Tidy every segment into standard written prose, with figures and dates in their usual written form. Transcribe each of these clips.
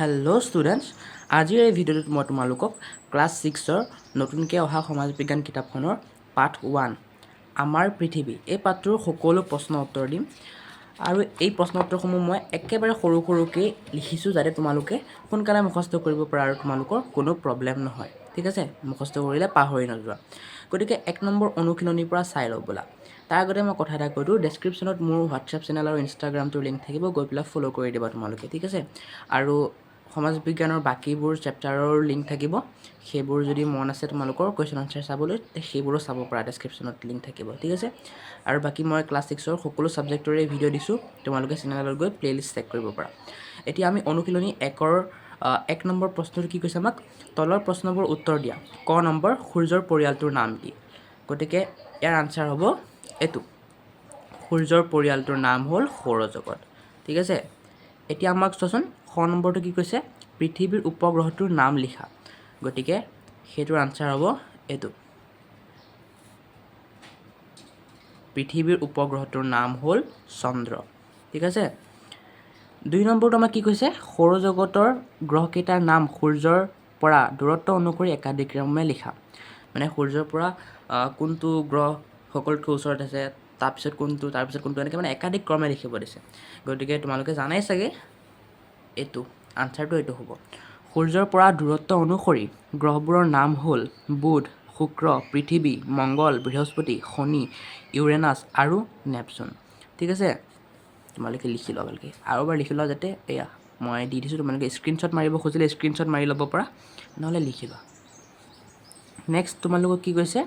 Hello' students, আজিৰ এই ভিডিঅ'টোত মই তোমালোকক ক্লাছ 6ৰ নতুনকৈ অহা সমাজ বিজ্ঞান কিতাপখনৰ পাঠ 1 আমাৰ পৃথিৱী এই পাঠটোৰ সকলো প্ৰশ্ন উত্তৰ দিম। আৰু এই প্ৰশ্ন উত্তৰসমূহ মই একেবাৰে সৰুকৈ লিখিছোঁ যাতে তোমালোকে সোনকালে মুখস্থ কৰিব পৰা আৰু তোমালোকৰ কোনো প্ৰব্লেম নহয়। ঠিক আছে, মুখস্থ কৰিলে পাহৰি নোযোৱা। গতিকে 1 নম্বৰ অনুশীলনীৰ পৰা চাই লওঁ ব'লা। তাৰ আগতে মই কথা এটা কৈ দিওঁ, ডেছক্ৰিপশ্যনত মোৰ হোৱাটছএপ চেনেল আৰু ইনষ্টাগ্ৰামটোৰ লিংক থাকিব, গৈ পেলাই ফ'ল' কৰি দিবা তোমালোকে। ঠিক আছে, আৰু সমাজ বিজ্ঞানৰ বাকীবোৰ চেপ্টাৰৰ লিংক থাকিব, সেইবোৰ যদি মন আছে তোমালোকৰ কুৱেশ্যন আনচাৰ চাবলৈ সেইবোৰো চাব পৰা, ডেছক্ৰিপশ্যনত লিংক থাকিব। ঠিক আছে, আৰু বাকী মই ক্লাছ 6ৰ সকলো ছাবজেক্টৰে ভিডিঅ' দিছোঁ, তোমালোকে চেনেলত গৈ প্লে'লিষ্ট চেক কৰিব পাৰা। এতিয়া আমি অনুশীলনী 1 নম্বৰ প্ৰশ্নটো কি কৈছে আমাক, তলৰ প্ৰশ্নবোৰ উত্তৰ দিয়া। ক নম্বৰ, সূৰ্যৰ পৰিয়ালটোৰ নাম কি? গতিকে ইয়াৰ আনচাৰ হ'ব এইটো, সূৰ্যৰ পৰিয়ালটোৰ নাম হ'ল সৌৰজগত। ঠিক আছে, এতিয়া আমাক চোৱাচোন খ নম্বৰটো কি কৈছে, পৃথিৱীৰ উপগ্ৰহটোৰ নাম লিখা। গতিকে সেইটোৰ আনচাৰ হ'ব এইটো, পৃথিৱীৰ উপগ্ৰহটোৰ নাম হ'ল চন্দ্ৰ। ঠিক আছে, 2 নম্বৰটো আমাক কি কৈছে, সৌৰজগতৰ গ্ৰহকেইটাৰ নাম সূৰ্যৰ পৰা দূৰত্ব অনুসৰি একাদিক্ৰমে লিখা। মানে সূৰ্যৰ পৰা কোনটো গ্ৰহ সকলোতকৈ ওচৰত আছে, তাৰপিছত কোনটো এনেকৈ মানে একাধিক ক্ৰমে লিখিব দিছে। গতিকে তোমালোকে জানাই চাগে এইটো আনচাৰটো এইটো হ'ব, সূৰ্যৰ পৰা দূৰত্ব অনুসৰি গ্ৰহবোৰৰ নাম হ'ল বুধ, শুক্ৰ, পৃথিৱী, মংগল, বৃহস্পতি, শনি, ইউৰেনাছ আৰু নেপচুন। ঠিক আছে, তোমালোকে লিখি লোৱা ভালকৈ, আৰু এবাৰ লিখি লোৱা যাতে এয়া মই দি দিছোঁ, তোমালোকে স্ক্ৰীনশ্বট মাৰিব খুজিলে স্ক্ৰীনশ্বট মাৰি ল'ব পৰা, নহ'লে লিখি লোৱা। নেক্সট তোমালোকক কি কৈছে,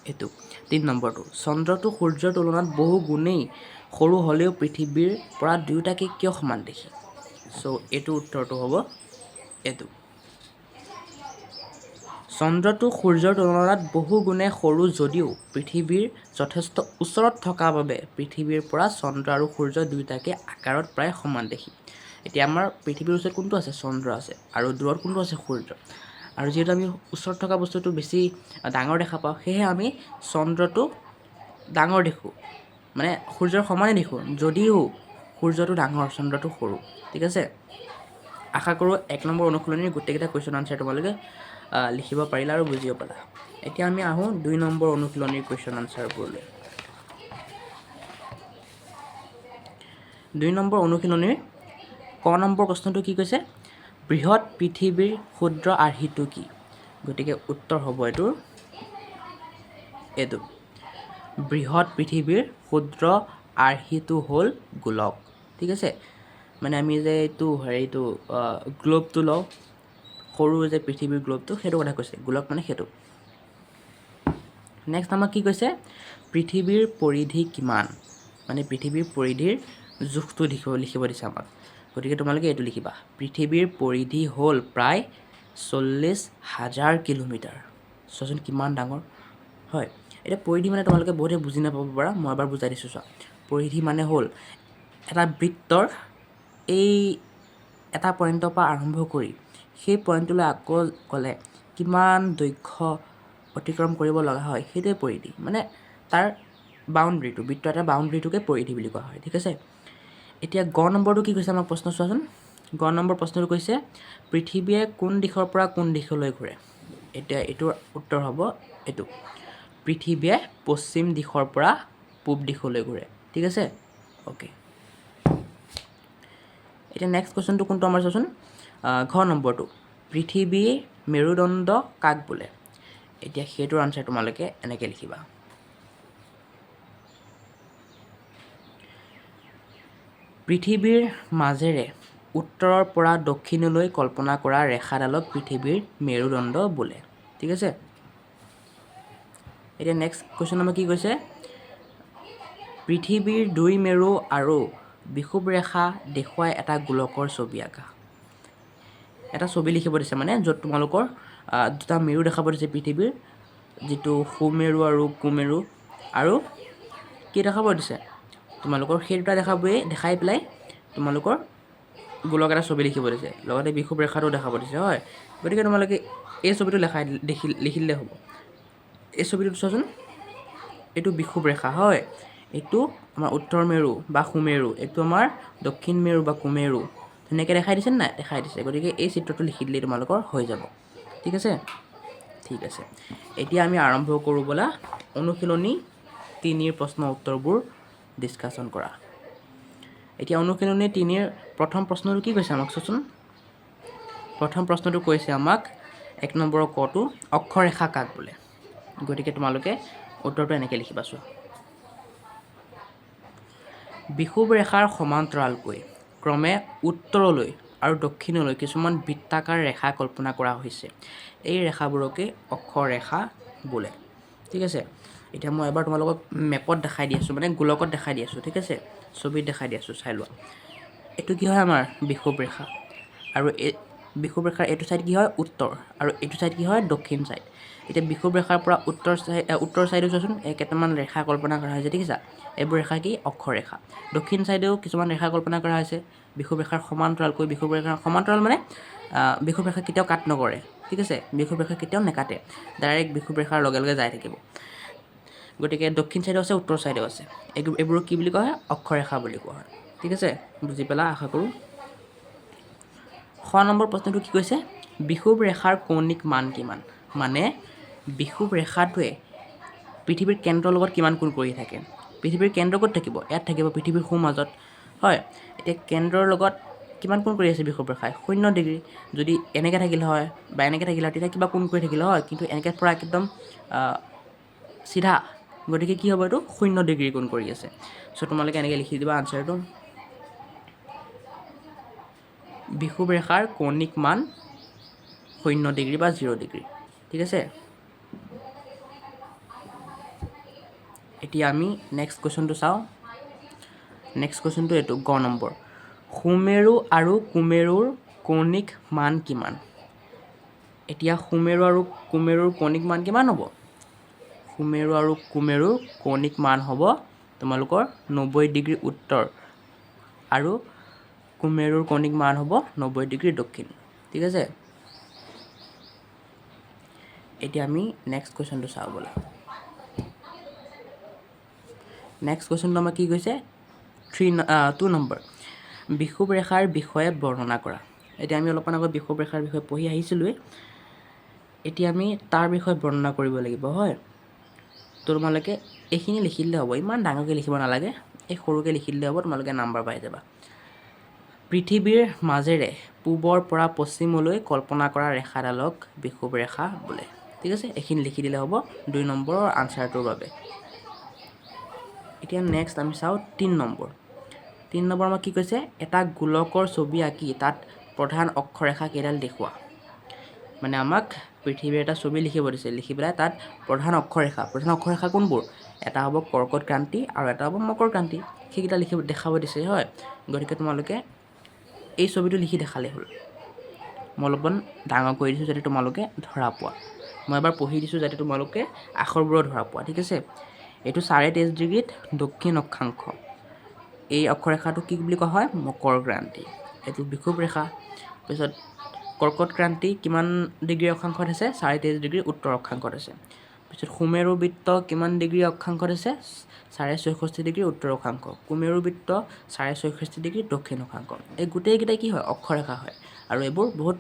এইটো 3 নম্বৰটো, চন্দ্ৰটো সূৰ্যৰ তুলনাত বহু গুণেই সৰু হ'লেও পৃথিৱীৰ পৰা দুয়োটাকে কিয় সমান দেখি? চ' এইটো উত্তৰটো হ'ব এইটো, চন্দ্ৰটো সূৰ্যৰ তুলনাত বহু গুণে সৰু যদিও পৃথিৱীৰ যথেষ্ট ওচৰত থকা বাবে পৃথিৱীৰ পৰা চন্দ্ৰ আৰু সূৰ্য দুয়োটাকে আকাৰত প্ৰায় সমান দেখি। এতিয়া আমাৰ পৃথিৱীৰ ওচৰত কোনটো আছে, চন্দ্ৰ আছে, আৰু দূৰত কোনটো আছে, সূৰ্য। আৰু যিহেতু আমি ওচৰত থকা বস্তুটো বেছি ডাঙৰ দেখা পাওঁ, সেয়েহে আমি চন্দ্ৰটো ডাঙৰ দেখোঁ, মানে সূৰ্যৰ সমানে দেখোঁ, যদিও সূৰ্যটো ডাঙৰ চন্দ্ৰটো সৰু। ঠিক আছে, আশা কৰোঁ 1 নম্বৰ অনুশীলনীৰ গোটেইকেইটা কুৱেশ্যন আনচাৰ তোমালোকে লিখিব পাৰিলা আৰু বুজিব পালা। এতিয়া আমি আহোঁ 2 নম্বৰ অনুশীলনীৰ কুৱেশ্যন আনচাৰবোৰলৈ। 2 নম্বৰ অনুশীলনীৰ ক নম্বৰ প্ৰশ্নটো কি কৈছে, বৃহৎ পৃথিৱীৰ ক্ষুদ্ৰ আৰ্হিটো কি? গতিকে উত্তৰ হ'ব এইটো, বৃহৎ পৃথিৱীৰ ক্ষুদ্ৰ আৰ্হিটো হ'ল গোলক। ঠিক আছে, মানে আমি যে এইটো গ্ল'বটো লওঁ, সৰু যে পৃথিৱীৰ গ্ল'বটো, সেইটো কথা কৈছে, গোলক মানে সেইটো। নেক্সট আমাক কি কৈছে, পৃথিৱীৰ পৰিধি কিমান? মানে পৃথিৱীৰ পৰিধিৰ জোখটো লিখিব দিছে আমাক। গতিকে তোমালোকে এইটো লিখিবা, পৃথিৱীৰ পৰিধি হ'ল প্ৰায় 40,000 কিলোমিটাৰ। চোৱাচোন কিমান ডাঙৰ হয়। এতিয়া পৰিধি মানে তোমালোকে বহুতে বুজি নাপাব পাৰা, মই এবাৰ বুজাই দিছোঁ চোৱা। পৰিধি মানে হ'ল এটা বৃত্তৰ এই এটা পইণ্টৰ পৰা আৰম্ভ কৰি সেই পইণ্টটোলৈ আকৌ গ'লে কিমান দৈৰ্ঘ্য অতিক্ৰম কৰিব লগা হয়, সেইটোৱে পৰিধি। মানে তাৰ বাউণ্ডেৰীটো, বৃত্ত এটা বাউণ্ডেৰীটোকে পৰিধি বুলি কোৱা হয়। ঠিক আছে, এতিয়া গ নম্বৰটো কি কৈছে আমাক প্ৰশ্ন চোৱাচোন। গ নম্বৰ প্ৰশ্নটো কৈছে, পৃথিৱীয়ে কোন দিশৰ পৰা কোন দিশলৈ ঘূৰে? এতিয়া এইটোৰ উত্তৰ হ'ব এইটো, পৃথিৱীয়ে পশ্চিম দিশৰ পৰা পূব দিশলৈ ঘূৰে। ঠিক আছে, অ'কে। এতিয়া নেক্সট কুৱেশ্যনটো কোনটো আমাৰ চোৱাচোন, ঘ নম্বৰটো, পৃথিৱীৰ মেৰুদণ্ড কাক বোলে? এতিয়া সেইটোৰ আনচাৰ তোমালোকে এনেকৈ লিখিবা, পৃথিৱীৰ মাজেৰে উত্তৰৰ পৰা দক্ষিণলৈ কল্পনা কৰা ৰেখাডালক পৃথিৱীৰ মেৰুদণ্ড বোলে। ঠিক আছে, এতিয়া নেক্সট কুৱেশ্যন আমাৰ কি কৈছে, পৃথিৱীৰ 2 মেৰু আৰু বিষুৱ ৰেখা দেখুৱাই এটা গোলকৰ ছবি আঁকা। এটা ছবি লিখিব দিছে, মানে য'ত তোমালোকৰ 2টা মেৰু দেখাব দিছে পৃথিৱীৰ, যিটো সুমেৰু আৰু কুমেৰু, আৰু কি দেখাব দিছে তোমালোকৰ সেই 2টা দেখাই পেলাই তোমালোকৰ গোলক এটা ছবি লিখিব দিছে, লগতে বিষুৱ ৰেখাটো দেখাব দিছে হয়। গতিকে তোমালোকে এই ছবিটো লিখিলে হ'ব। এই ছবিটোত চোৱাচোন, এইটো বিষুৱ ৰেখা হয়, এইটো আমাৰ উত্তৰ মেৰু বা সুমেৰু, এইটো আমাৰ দক্ষিণ মেৰু বা কুমেৰু। ধুনীয়াকৈ দেখাই দিছে নাই দেখাই দিছে গতিকে এই চিত্ৰটো লিখি দিলেই তোমালোকৰ হৈ যাব ঠিক আছে ঠিক আছে এতিয়া আমি আৰম্ভ কৰোঁ বলা অনুশীলনী 3ৰ প্ৰশ্ন উত্তৰবোৰ ডিছকাশ্যন কৰা এতিয়া অনুশীলনী 3ৰ প্ৰথম প্ৰশ্নটো কি কৈছে আমাক চোৱাচোন প্ৰথম প্ৰশ্নটো কৈছে আমাক 1 নম্বৰৰ কটো অক্ষৰেখা কাক বোলে গতিকে তোমালোকে উত্তৰটো এনেকৈ লিখিবা চোৱা বিষুৱ ৰেখাৰ সমান্তৰালকৈ ক্ৰমে উত্তৰলৈ আৰু দক্ষিণলৈ কিছুমান বৃত্তাকাৰ ৰেখা কল্পনা কৰা হৈছে এই ৰেখাবোৰকে অক্ষৰেখা বোলে ঠিক আছে এতিয়া মই এবাৰ তোমালোকক মেপত দেখাই দি আছোঁ মানে গোলকত দেখাই দি আছোঁ ঠিক আছে ছবিত দেখাই দি আছোঁ চাই লোৱা এইটো কি হয় আমাৰ বিষুৱ ৰেখা আৰু এই বিষুৱ ৰেখাৰ এইটো সাইড কি হয় উত্তৰ আৰু এইটো সাইড কি হয় দক্ষিণ সাইড এতিয়া বিষুৱ ৰেখাৰ পৰা উত্তৰ সাইডে চোৱাচোন কেইটামান ৰেখা কল্পনা কৰা হৈছে ঠিক আছে এইবোৰ ৰেখা কি অক্ষৰেখা দক্ষিণ সাইডেও কিছুমান ৰেখা কল্পনা কৰা হৈছে বিষুৱ ৰেখাৰ সমান্তৰালকৈ বিষুৱ ৰেখাৰ সমান্তৰাল মানে বিষুৱ ৰেখা কেতিয়াও কাট নকৰে ঠিক আছে বিষুৱ ৰেখা কেতিয়াও নেকাটে ডাইৰেক্ট বিষুৱ ৰেখাৰ লগে লগে যাই থাকিব গতিকে দক্ষিণ সাইডেও আছে উত্তৰ সাইডেও আছে এইবোৰ কি বুলি কোৱা হয় অক্ষৰেখা বুলি কোৱা হয় ঠিক আছে বুজি পেলা আশা কৰোঁ খ নম্বৰ প্ৰশ্নটো কি কৈছে বিষুৱ ৰেখাৰ কৌণিক মান কিমান মানে বিষুৱ ৰেখাটোৱে পৃথিৱীৰ কেন্দ্ৰৰ লগত কিমান কোণ কৰি থাকে পৃথিৱীৰ কেন্দ্ৰ ক'ত থাকিব ইয়াত থাকিব পৃথিৱীৰ সোঁমাজত হয় এতিয়া কেন্দ্ৰৰ লগত কিমান কোণ কৰি আছে বিষুৱ ৰেখাই 0 ডিগ্ৰী যদি এনেকৈ থাকিলে হয় বা এনেকৈ থাকিলে হয় তেতিয়া কিবা কোণ কৰি থাকিলে হয় কিন্তু এনেকৈ পৰা একদম চিধা গতিকে কি হ'ব এইটো 0 ডিগ্ৰী কোণ কৰি আছে চ' তোমালোকে এনেকৈ লিখি দিবা আনচাৰটো বিষুৱ ৰেখাৰ কৌণিক মান 0 ডিগ্ৰী বা 0 ডিগ্ৰী ঠিক আছে এতিয়া আমি নেক্সট কুৱেশ্যনটো চাওঁ নেক্সট কুৱেশ্যনটো এইটো গ নম্বৰ সুমেৰু আৰু কুমেৰুৰ কৌণিক মান কিমান এতিয়া সুমেৰু আৰু কুমেৰুৰ কৌণিক মান কিমান হ'ব সুমেৰু আৰু কুমেৰুৰ কৌণিক মান হ'ব তোমালোকৰ 90 ডিগ্ৰী উত্তৰ আৰু কুমেৰুৰ কৌণিক মান হ'ব 90 ডিগ্ৰী দক্ষিণ ঠিক আছে এতিয়া আমি নেক্সট কুৱেশ্যনটো চাওঁ ব'লা নেক্সট কুৱেশ্যনটো আমাৰ কি কৈছে 2 নম্বৰ বিষুৱ ৰেখাৰ বিষয়ে বৰ্ণনা কৰা এতিয়া আমি অলপমান আগত বিষুৱ ৰেখাৰ বিষয়ে পঢ়ি আহিছিলোঁৱে এতিয়া আমি তাৰ বিষয়ে বৰ্ণনা কৰিব লাগিব হয় তো তোমালোকে এইখিনি লিখি দিলে হ'ব ইমান ডাঙৰকৈ লিখিব নালাগে এই সৰুকৈ লিখি দিলে হ'ব তোমালোকে নাম্বাৰ পাই যাবা পৃথিৱীৰ মাজেৰে পূবৰ পৰা পশ্চিমলৈ কল্পনা কৰা ৰেখাডালক বিষুৱ ৰেখা বোলে ঠিক আছে এইখিনি লিখি দিলে হ'ব 2 নম্বৰৰ আনচাৰটোৰ বাবে এতিয়া নেক্সট আমি চাওঁ 3 নম্বৰ আমাক কি কৈছে এটা গোলকৰ ছবি আঁকি তাত প্ৰধান অক্ষৰেখা কেইডাল দেখুওৱা মানে আমাক পৃথিৱীৰ এটা ছবি লিখিব দিছে লিখি পেলাই তাত প্ৰধান অক্ষৰেখা কোনবোৰ এটা হ'ব কৰ্কট ক্ৰান্তি আৰু এটা হ'ব মকৰ ক্ৰান্তি সেইকেইটা দেখাব দিছে হয় গতিকে তোমালোকে এই ছবিটো লিখি দেখালেই হ'ল মই অলপমান ডাঙৰ কৰি দিছোঁ যাতে তোমালোকে ধৰা পোৱা মই এবাৰ পঢ়ি দিছোঁ যাতে তোমালোকে আখৰবোৰো ধৰা পোৱা ঠিক আছে এইটো 23.5 ডিগ্ৰীত দক্ষিণ অক্ষাংশ এই অক্ষৰেখাটো কি বুলি কোৱা হয় মকৰ ক্ৰান্তি এইটো বিষুৱ ৰেখা তাৰপিছত কৰ্কট ক্ৰান্তি কিমান ডিগ্ৰী অক্ষাংশত আছে 23.5 ডিগ্ৰী উত্তৰ অক্ষাংশত আছে তাৰপিছত সুমেৰু বৃত্ত কিমান ডিগ্ৰী অক্ষাংশত আছে 66.5 ডিগ্ৰী উত্তৰ অক্ষাংশ কুমেৰু বৃত্ত 66.5 ডিগ্ৰী দক্ষিণ অক্ষাংশ এই গোটেইকেইটাই কি হয় অক্ষৰেখা হয় আৰু এইবোৰ বহুত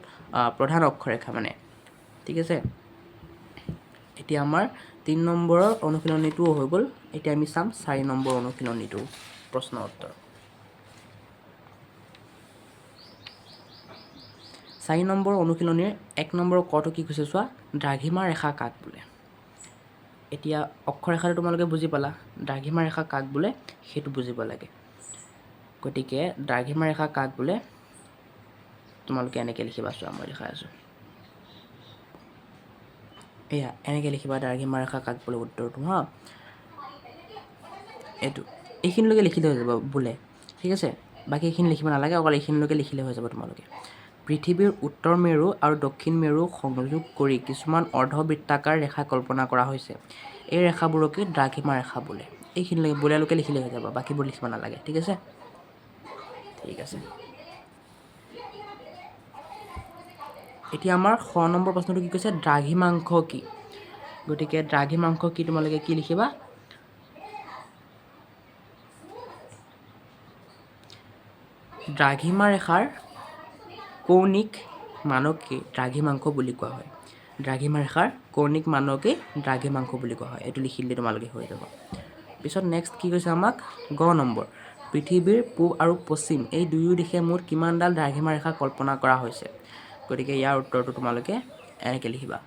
প্ৰধান অক্ষৰেখা মানে ঠিক আছে এতিয়া আমাৰ 3 নম্বৰৰ অনুশীলনীটো হৈ গ'ল এতিয়া আমি চাম 4 নম্বৰ অনুশীলনীটো প্ৰশ্ন উত্তৰ 4 নম্বৰ অনুশীলনীৰ 1 নম্বৰ কটো কি কৈছে চোৱা দ্ৰাঘিমা ৰেখা কাক বোলে এতিয়া অক্ষৰেখাটো তোমালোকে বুজি পালা দ্ৰাঘিমা ৰেখা কাক বোলে সেইটো বুজিব লাগে গতিকে দ্ৰাঘিমা ৰেখা কাক বোলে তোমালোকে এনেকৈ লিখিবা চোৱা মই দেখাই আছোঁ এয়া এনেকৈ লিখিবা দ্ৰাঘিমা ৰেখা কাক বোলে উত্তৰটো হা এইখিনিলৈকে লিখিলে হৈ যাব বোলে ঠিক আছে বাকী এইখিনি লিখিব নালাগে অকল এইখিনিলৈকে লিখিলে হৈ যাব তোমালোকে পৃথিৱীৰ উত্তৰ মেৰু আৰু দক্ষিণ মেৰু সংযোগ কৰি কিছুমান অৰ্ধবৃত্তাকাৰ ৰেখা কল্পনা কৰা হৈছে এই ৰেখাবোৰকে দ্ৰাঘিমা ৰেখা বোলে এইখিনিলৈকে বোলেলৈকে লিখিলে হৈ যাব বাকীবোৰ লিখিব নালাগে ঠিক আছে এতিয়া আমাৰ 6 নম্বৰ প্ৰশ্নটো কি কৈছে দ্ৰাঘিমাংশ কি গতিকে দ্ৰাঘিমাংশ কি তোমালোকে কি লিখিবা দ্ৰাঘিমা ৰেখাৰ কৌণিক মানকে দ্ৰাঘিমাংশ বুলি কোৱা হয়। দ্ৰাঘিমা ৰেখাৰ কৌণিক মানকে দ্ৰাঘিমাংশ বুলি কোৱা হয়। এইটো লিখি দিলে তোমালোকে হৈ যাব। পিছত নেক্সট কি কৈছে আমাক গ নম্বৰ পৃথিৱীৰ পূব আৰু পশ্চিম এই দুয়ো দিশে মুঠ কিমানডাল দ্ৰাঘিমা ৰেখা কল্পনা কৰা হৈছে। গতিকে ইয়াৰ উত্তৰটো তোমালোকে এনেকৈ লিখিবা।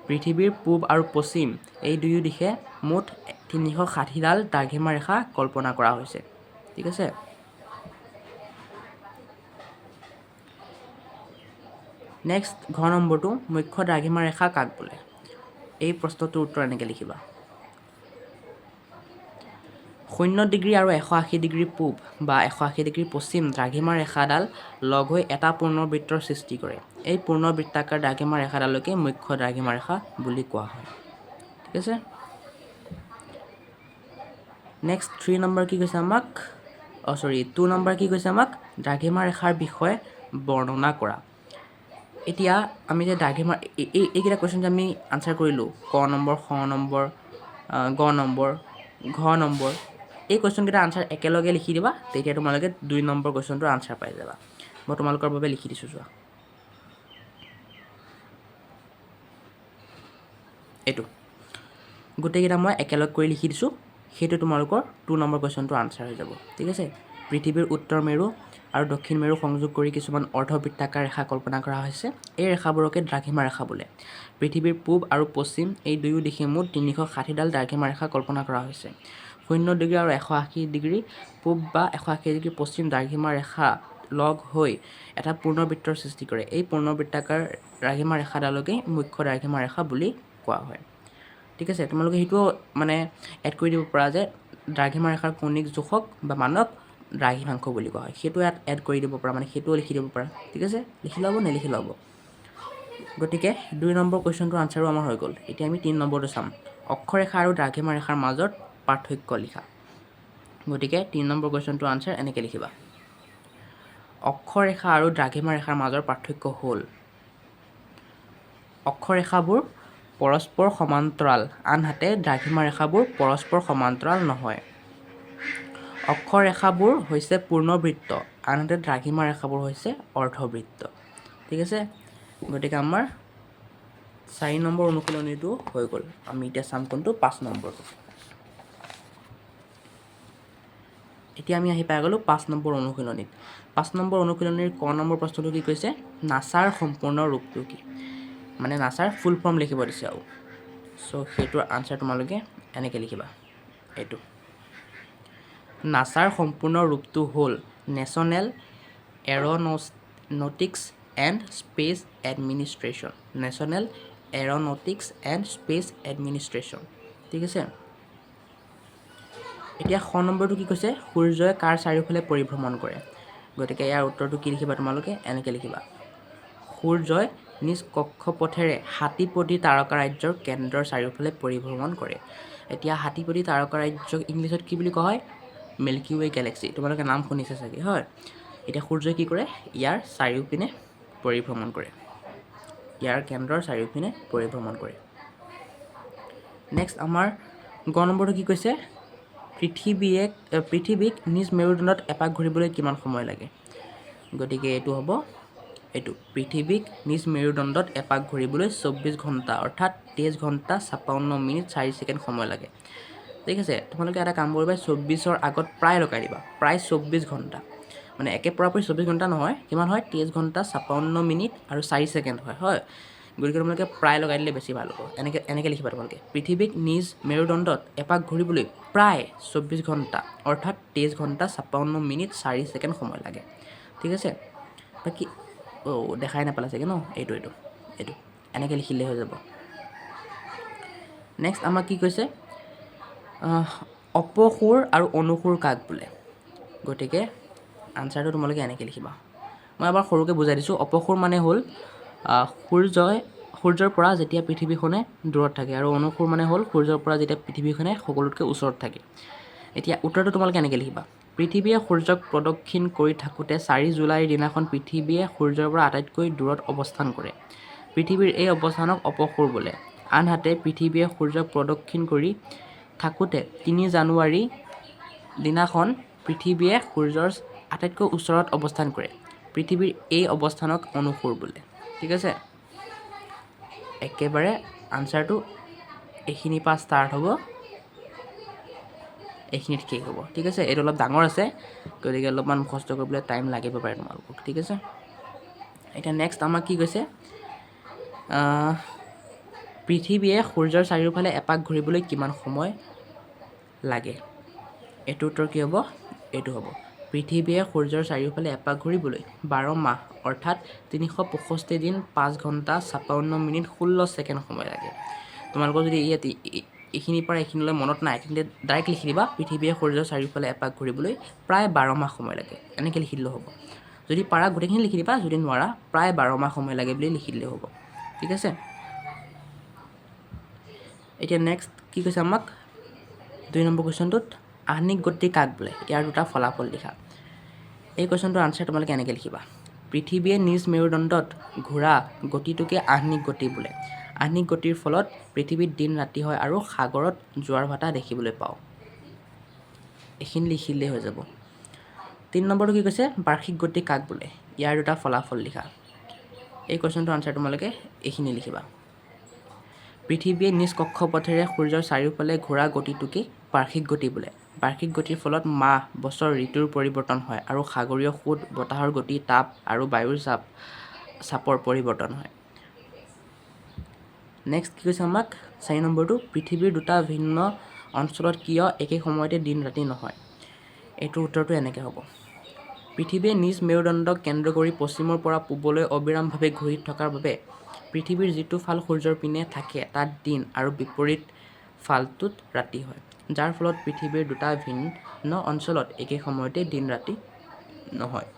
পৃথিৱীৰ পূব আৰু পশ্চিম এই দুয়ো দিশে মুঠ 360ডাল দ্ৰাঘিমা ৰেখা কল্পনা কৰা হৈছে। ঠিক আছে। নেক্সট ঘ নম্বৰটো মুখ্য দ্ৰাঘিমা ৰেখা কাক বোলে। এই প্ৰশ্নটোৰ উত্তৰ এনেকৈ লিখিবা। 0 ডিগ্ৰী আৰু 180 ডিগ্ৰী পূব বা 180 ডিগ্ৰী পশ্চিম দ্ৰাঘিমা ৰেখাডাল লগ হৈ এটা পূৰ্ণবৃত্তৰ সৃষ্টি কৰে। এই পূৰ্ণবৃত্তাকাৰ দ্ৰাঘিমা ৰেখাডালকে মুখ্য দ্ৰাঘিমা ৰেখা বুলি কোৱা হয়। ঠিক আছে। নেক্সট 3 নম্বৰ কি কৈছে আমাক 2 নম্বৰ কি কৈছে আমাক দ্ৰাঘিমা ৰেখাৰ বিষয়ে বৰ্ণনা কৰা। এতিয়া আমি যে দ্ৰাঘিমা এইকেইটা কুৱেশ্যন যে আমি আনচাৰ কৰিলোঁ ক নম্বৰ খ নম্বৰ গ নম্বৰ ঘ নম্বৰ এই কুৱেশ্যনকেইটা আনচাৰ একেলগে লিখি দিবা। তেতিয়া তোমালোকে 2 নম্বৰ কুৱেশ্যনটোৰ আনচাৰ পাই যাবা। মই তোমালোকৰ বাবে লিখি দিছোঁ চোৱা। এইটো গোটেইকেইটা মই একেলগ কৰি লিখি দিছোঁ। সেইটো তোমালোকৰ 2 নম্বৰ কুৱেশ্যনটোৰ আনচাৰ হৈ যাব। ঠিক আছে। পৃথিৱীৰ উত্তৰ মেৰু আৰু দক্ষিণ মেৰু সংযোগ কৰি কিছুমান অৰ্ধবৃত্তাকাৰ ৰেখা কল্পনা কৰা হৈছে। এই ৰেখাবোৰকে দ্ৰাঘিমা ৰেখা বোলে। পৃথিৱীৰ পূব আৰু পশ্চিম এই দুয়ো দিশে মুঠ 360ডাল দ্ৰাঘিমা ৰেখা কল্পনা কৰা হৈছে। 0 ডিগ্ৰী আৰু 180 ডিগ্ৰী পূব বা 180 ডিগ্ৰী পশ্চিম দ্ৰাঘিমা ৰেখা লগ হৈ এটা পূৰ্ণবৃত্তৰ সৃষ্টি কৰে। এই পূৰ্ণবৃত্তাকাৰ দ্ৰাঘিমা ৰেখাডালকে মুখ্য দ্ৰাঘিমা ৰেখা বুলি কোৱা হয়। ঠিক আছে। তোমালোকে সেইটোও মানে এড কৰি দিব পৰা যে দ্ৰাঘিমা ৰেখাৰ কৌণিক জোখক বা মানক দ্ৰাঘিমাংশ বুলি কোৱা হয়। সেইটো ইয়াত এড কৰি দিব পৰা মানে সেইটোও লিখি দিব পৰা। ঠিক আছে। লিখি ল'ব নেলিখি ল'ব। গতিকে 2 নম্বৰ কুৱেশ্যনটোৰ আনচাৰো আমাৰ হৈ গ'ল। এতিয়া আমি 3 নম্বৰটো চাম। অক্ষৰেখা আৰু দ্ৰাঘিমা ৰেখাৰ মাজত পাৰ্থক্য লিখা। গতিকে 3 নম্বৰ কুৱেশ্যনটোৰ আনচাৰ এনেকৈ লিখিবা। অক্ষৰেখা আৰু দ্ৰাঘিমা ৰেখাৰ মাজৰ পাৰ্থক্য হ'ল অক্ষৰেখাবোৰ পৰস্পৰ সমান্তৰাল, আনহাতে দ্ৰাঘিমা ৰেখাবোৰ পৰস্পৰ সমান্তৰাল নহয়। অক্ষৰেখাবোৰ হৈছে পূৰ্ণবৃত্ত, আনহাতে দ্ৰাঘিমা ৰেখাবোৰ হৈছে অৰ্ধবৃত্ত। ঠিক আছে। গতিকে আমাৰ 4 নম্বৰ অনুশীলনীটো হৈ গ'ল। আমি এতিয়া চাম কোনটো 5 নম্বৰটো। এতিয়া আমি আহি পাই গ'লোঁ 5 নম্বৰ অনুশীলনীত। 5 নম্বৰ অনুশীলনীৰ ক নম্বৰ প্ৰশ্নটো কি কৈছে নাছাৰ সম্পূৰ্ণ ৰূপটো কি। মানে নাছাৰ ফুল ফৰ্ম লিখিব দিছে আৰু চ' সেইটোৰ আনচাৰ তোমালোকে এনেকৈ লিখিবা। এইটো নাছাৰ সম্পূৰ্ণ ৰূপটো হ'ল national aeronautics and space administration. National aeronautics and space administration. ঠিক আছে। এতিয়া খ নম্বৰটো কি কৈছে সূৰ্যই কাৰ চাৰিওফালে পৰিভ্ৰমণ কৰে। গতিকে ইয়াৰ উত্তৰটো কি লিখিবা তোমালোকে এনেকৈ লিখিবা। সূৰ্যই নিজ কক্ষপথেৰে হাতীপতি তাৰকাৰাজ্যৰ কেন্দ্ৰৰ চাৰিওফালে পৰিভ্ৰমণ কৰে। এতিয়া হাতীপতি তাৰকাৰাজ্যক ইংলিছত কি বুলি কোৱা হয় মিল্কী ৱে গেলেক্সি। তোমালোকে নাম শুনিছে চাগে হয়। এতিয়া সূৰ্যই কি কৰে ইয়াৰ চাৰিওপিনে পৰিভ্ৰমণ কৰে। ইয়াৰ কেন্দ্ৰৰ চাৰিওপিনে পৰিভ্ৰমণ কৰে। নেক্সট আমাৰ গ নম্বৰটো কি কৈছে পৃথিৱীক নিজ মেৰুদণ্ডত এপাক ঘূৰিবলৈ কিমান সময় লাগে। গতিকে এইটো হ'ব এইটো পৃথিৱীক নিজ মেৰুদণ্ডত এপাক ঘূৰিবলৈ 24 ঘণ্টা অৰ্থাৎ 23 ঘণ্টা 56 মিনিট 4 ছেকেণ্ড সময় লাগে। ঠিক আছে। তোমালোকে এটা কাম কৰিবা 24ৰ আগত প্ৰায় লগাই দিবা। প্ৰায় 24 ঘণ্টা মানে একে পৰাপৰি 24 ঘণ্টা নহয় কিমান হয় 23 ঘণ্টা 56 মিনিট আৰু 4 ছেকেণ্ড হয়। গতিকে তোমালোকে প্ৰায় লগাই দিলে বেছি ভাল হ'ব। এনেকৈ লিখিবা তোমালোকে পৃথিৱীক নিজ মেৰুদণ্ডত এপাক ঘূৰিবলৈ প্ৰায় 24 ঘণ্টা অৰ্থাৎ 23 ঘণ্টা 56 মিনিট 4 ছেকেণ্ড সময় লাগে। ঠিক আছে। বাকী দেখাই নাপালা চাগে ন এইটো এনেকৈ লিখিলে হৈ যাব। নেক্সট আমাক কি কৈছে অপসুৰ আৰু অনুসুৰ কাক বোলে। গতিকে আনচাৰটো তোমালোকে এনেকৈ লিখিবা। মই এবাৰ সৰুকৈ বুজাই দিছোঁ। অপসুৰ মানে হ'ল সূৰ্যৰ পৰা যেতিয়া পৃথিৱীখনে দূৰত থাকে আৰু অনুসুৰ মানে হ'ল সূৰ্যৰ পৰা যেতিয়া পৃথিৱীখনে সকলোতকৈ ওচৰত থাকে। এতিয়া উত্তৰটো তোমালোকে এনেকৈ লিখিবা। পৃথিৱীয়ে সূৰ্যক প্ৰদক্ষিণ কৰি থাকোঁতে 4 জুলাইৰ দিনাখন পৃথিৱীয়ে সূৰ্যৰ পৰা আটাইতকৈ দূৰত অৱস্থান কৰে। পৃথিৱীৰ এই অৱস্থানক অপসুৰ বোলে। আনহাতে পৃথিৱীয়ে সূৰ্যক প্ৰদক্ষিণ কৰি থাকোঁতে 3 জানুৱাৰী দিনাখন পৃথিৱীয়ে সূৰ্যৰ আটাইতকৈ ওচৰত অৱস্থান কৰে। পৃথিৱীৰ এই অৱস্থানক অনুসৰ বোলে ঠিক আছে একেবাৰে আনসাৰটো এইখিনিৰ পৰা ষ্টাৰ্ট হ'ব এইখিনিত শেষ হ'ব ঠিক আছে এইটো অলপ ডাঙৰ আছে গতিকে অলপমান মুখস্থ কৰিবলৈ টাইম লাগিব পাৰে তোমালোকক ঠিক আছে এটা নেক্সট আমাক কি কৈছে পৃথিৱীয়ে সূৰ্যৰ চাৰিওফালে এপাক ঘূৰিবলৈ কিমান সময় লাগে এইটো উত্তৰ কি হ'ব এইটো হ'ব পৃথিৱীয়ে সূৰ্যৰ চাৰিওফালে এপাক ঘূৰিবলৈ 12 মাহ অৰ্থাৎ 365 দিন 5 ঘণ্টা 56 মিনিট 16 ছেকেণ্ড সময় লাগে তোমালোকৰ যদি এইখিনিৰ পৰা এইখিনিলৈ মনত নাই তেন্তে ডাইৰেক্ট লিখি দিবা পৃথিৱীয়ে সূৰ্যৰ চাৰিওফালে এপাক ঘূৰিবলৈ প্ৰায় 12 মাহ সময় লাগে এনেকৈ লিখি দিলেও হ'ব যদি পাৰা গোটেইখিনি লিখি দিবা যদি নোৱাৰা প্ৰায় 12 মাহ সময় লাগে বুলি লিখি দিলেও হ'ব ঠিক আছে এতিয়া নেক্সট কি কৈছে আমাক 2 নম্বৰ কোৱেশ্চনটোত আহ্নিক গতি কাক বোলে ইয়াৰ দুটা ফলাফল লিখা এই কোৱেশ্চনটোৰ আনসাৰ তোমালোকে এনেকৈ লিখিবা পৃথিৱীয়ে নিজ মেৰুদণ্ডত ঘূৰা গতিটোকে আহ্নিক গতি বোলে আহ্নিক গতিৰ ফলত পৃথিৱীত দিন ৰাতি হয় আৰু সাগৰত জোৱাৰ ভাটা দেখিবলৈ পাওঁ এইখিনি লিখিলেই হৈ যাব 3 নম্বৰটো কি কৈছে বাৰ্ষিক গতি কাক বোলে ইয়াৰ দুটা ফলাফল লিখা এই কোৱেশ্চনটোৰ আনসাৰ তোমালোকে এইখিনি লিখিবা পৃথিৱীয়ে নিজ কক্ষপথেৰে সূৰ্যৰ চাৰিওফালে ঘূৰা গতিটোকে বাৰ্ষিক গতি বোলে বাৰ্ষিক গতিৰ ফলত মাহ বছৰ ঋতুৰ পৰিৱৰ্তন হয় আৰু সাগৰীয় সোঁত বতাহৰ গতি তাপ আৰু বায়ুৰ চাপৰ পৰিৱৰ্তন হয় নেক্সট কি কৈছে আমাক 4 নম্বৰটো পৃথিৱীৰ দুটা ভিন্ন অঞ্চলত কিয় একে সময়তে দিন ৰাতি নহয় এইটো উত্তৰটো এনেকৈ হ'ব পৃথিৱীয়ে নিজ মেৰুদণ্ডক কেন্দ্ৰ কৰি পশ্চিমৰ পৰা পূবলৈ অবিৰামভাৱে ঘূৰি থকাৰ বাবে পৃথিৱীৰ যিটো ফাল সূৰ্যৰ পিনে থাকে তাত দিন আৰু বিপৰীত ফালটোত ৰাতি হয় যাৰ ফলত পৃথিৱীৰ দুটা ভিন্ন অঞ্চলত একে সময়তে দিন ৰাতি নহয়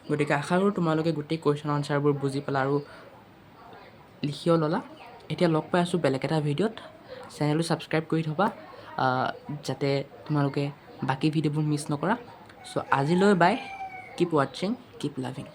গতিকে আশা কৰোঁ তোমালোকে গোটেই কুৱেশ্যন আনচাৰবোৰ বুজি পালা আৰু লিখিও ল'লা এতিয়া লগ পাই আছোঁ বেলেগ এটা ভিডিঅ'ত চেনেলটো ছাবস্ক্ৰাইব কৰি থবা যাতে তোমালোকে বাকী ভিডিঅ'বোৰ মিছ নকৰা চ' আজিলৈ বাই কিপ ৱাটছিং কিপ লাভিং